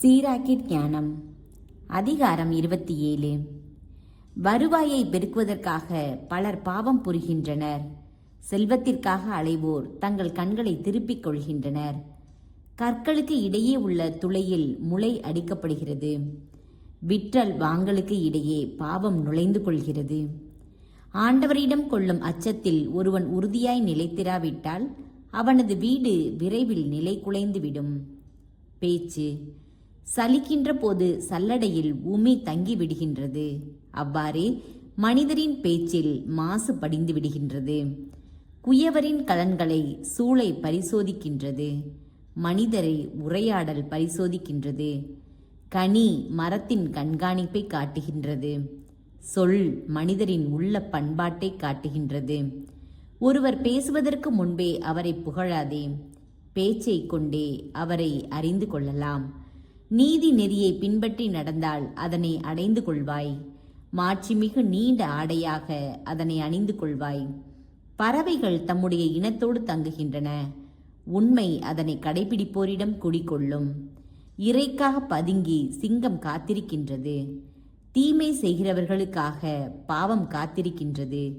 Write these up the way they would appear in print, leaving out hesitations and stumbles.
சீராக்கிட் ஞானம் அதிகாரம் 27. வருவாயை பெருக்குவதற்காக பலர் பாவம் புரிகின்றனர். செல்வத்திற்காக அலைவோர் தங்கள் கண்களை திருப்பிக் கொள்கின்றனர். கற்களுக்கு இடையே உள்ள துளையில் முளை அடிக்கப்படுகிறது. விற்றல் வாங்கலுக்கு இடையே பாவம் நுழைந்து கொள்கிறது. ஆண்டவரிடம் கொள்ளும் அச்சத்தில் ஒருவன் உறுதியாய் நிலைத்திராவிட்டால் அவனது வீடு விரைவில் நிலை குலைந்துவிடும். பேச்சு சலிக்கின்ற போது சல்லடையில் உமி தங்கி விடுகின்றது. அவ்வாறே மனிதரின் பேச்சில் மாசு படிந்து விடுகின்றது. குயவரின் கலன்களை சூளை பரிசோதிக்கின்றது. மனிதரை உரையாடல் பரிசோதிக்கின்றது. கனி மரத்தின் கண்காணிப்பை காட்டுகின்றது. சொல் மனிதரின் உள்ள பண்பாட்டை காட்டுகின்றது. ஒருவர் பேசுவதற்கு முன்பே அவரை புகழாதே. பேச்சை கொண்டே அவரை அறிந்து கொள்ளலாம். நீதி நெறியை பின்பற்றி நடந்தால் அதனை அடைந்து கொள்வாய். மாட்சிமிகு நீண்ட ஆடையாக அதனை அணிந்து கொள்வாய். பறவைகள் தம்முடைய இனத்தோடு தங்குகின்றன. உண்மை அதனை கடைபிடிப்போரிடம் குடிகொள்ளும். இறைக்காக பதுங்கி சிங்கம் காத்திருக்கின்றது. தீமை செய்கிறவர்களுக்காக பாவம் காத்திருக்கின்றது.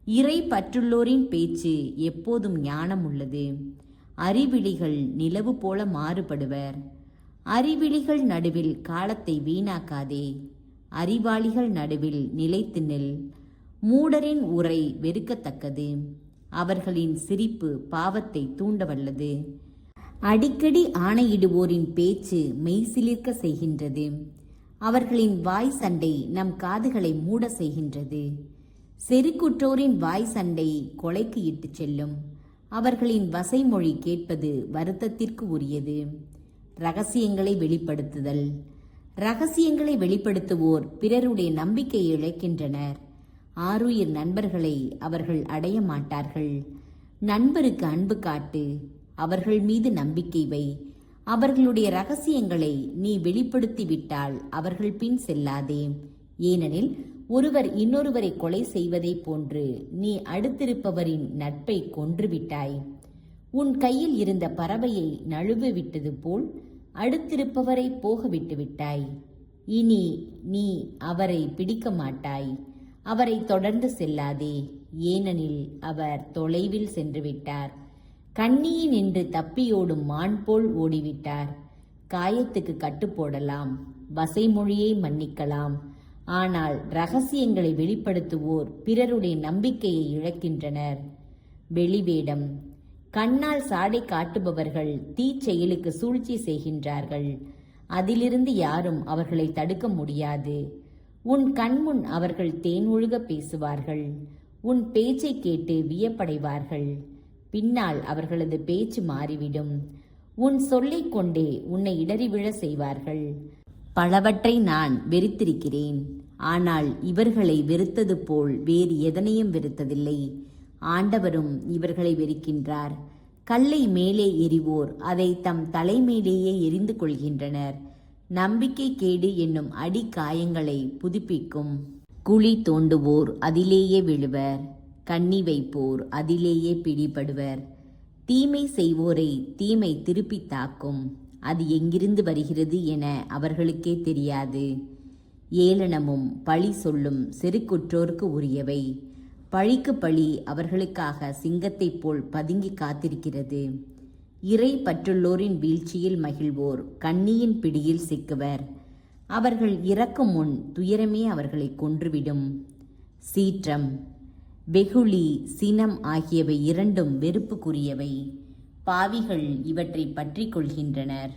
இறை பற்றுள்ளோரின் பேச்சு எப்போதும் ஞானம் உள்ளது. அறிவிலிகள் நிலவு போல மாறுபடுவர். அறிவிலிகள் நடுவில் காலத்தை வீணாக்காதே. அறிவாளிகள் நடுவில் நிலைத்து நில். மூடரின் உரை வெறுக்கத்தக்கது. அவர்களின் சிரிப்பு பாவத்தை தூண்டவல்லது. அடிக்கடி ஆணையிடுவோரின் பேச்சு மெய்சிலிர்க்க செய்கின்றது. அவர்களின் வாய் சண்டை நம் காதுகளை மூட செய்கின்றது. செருக்குற்றோரின் வாய் சண்டை கொலைக்கு இட்டு செல்லும். அவர்களின் வசைமொழி கேட்பது வருத்தத்திற்கு உரியது. இரகசியங்களை வெளிப்படுத்துதல். இரகசியங்களை வெளிப்படுத்துவோர் பிறருடைய நம்பிக்கையை இழக்கின்றனர். ஆருயிர் நண்பர்களை அவர்கள் அடைய மாட்டார்கள். நண்பருக்கு அன்பு காட்டு. அவர்கள் மீது நம்பிக்கை வை. அவர்களுடைய இரகசியங்களை நீ வெளிப்படுத்திவிட்டால் அவர்கள் பின் செல்லாதே. ஏனெனில் ஒருவர் இன்னொருவரை கொலை செய்வதை போன்று நீ அடுத்திருப்பவரின் நட்பை கொன்றுவிட்டாய். உன் கையில் இருந்த பறவையை நழுவ விட்டது போல் அடுத்திருப்பவரை போக விட்டு விட்டாய். இனி நீ அவரை பிடிக்க மாட்டாய். அவரை தொடர்ந்து செல்லாதே. ஏனெனில் அவர் தொலைவில் சென்று விட்டார். கண்ணியின் நின்று தப்பியோடும் மான் போல் ஓடிவிட்டார். காயத்துக்கு கட்டு போடலாம். வசைமொழியை மன்னிக்கலாம். ஆனால் இரகசியங்களை வெளிப்படுத்துவோர் பிறருடைய நம்பிக்கையை இழக்கின்றனர். வெளிவேடம். கண்ணால் சாடை காட்டுபவர்கள் தீச்செயலுக்கு சூழ்ச்சி செய்கின்றார்கள். அதிலிருந்து யாரும் அவர்களை தடுக்க முடியாது. உன் கண்முன் அவர்கள் தேன் ஒழுக பேசுவார்கள். உன் பேச்சை கேட்டு வியப்படைவார்கள். பின்னால் அவர்களது பேச்சு மாறிவிடும். உன் சொல்லைக் கொண்டே உன்னை இடறி விழ செய்வார்கள். பலவற்றை நான் வெறுத்திருக்கிறேன். ஆனால் இவர்களை வெறுத்தது போல் வேறு எதனையும் வெறுத்ததில்லை. ஆண்டவரும் இவர்களை வெறுக்கின்றார். கல்லை மேலே எறிவோர் அதை தம் தலைமேலேயே எரிந்து கொள்கின்றனர். நம்பிக்கை கேடு என்னும் அடி காயங்களை புதுப்பிக்கும். குழி தோண்டுவோர் அதிலேயே விழுவர். கண்ணி வைப்போர் அதிலேயே பிடிபடுவர். தீமை செய்வோரை தீமை திருப்பி தாக்கும். அது எங்கிருந்து வருகிறது என அவர்களுக்கே தெரியாது. ஏளனமும் பழி சொல்லும் செருக்குற்றோருக்கு உரியவை. பழிக்கு பழி அவர்களுக்காக சிங்கத்தைப் போல் பதுங்கி காத்திருக்கிறது. இறை பற்றுள்ளோரின் வீழ்ச்சியில் மகிழ்வோர் கண்ணியின் பிடியில் சிக்குவர். அவர்கள் இறக்கும் முன் துயரமே அவர்களை கொன்றுவிடும். சீற்றம். வெகுளி சினம் ஆகியவை இரண்டும் வெறுப்புக்குரியவை. பாவிகள் இவற்றை பற்றி கொள்கின்றனர்.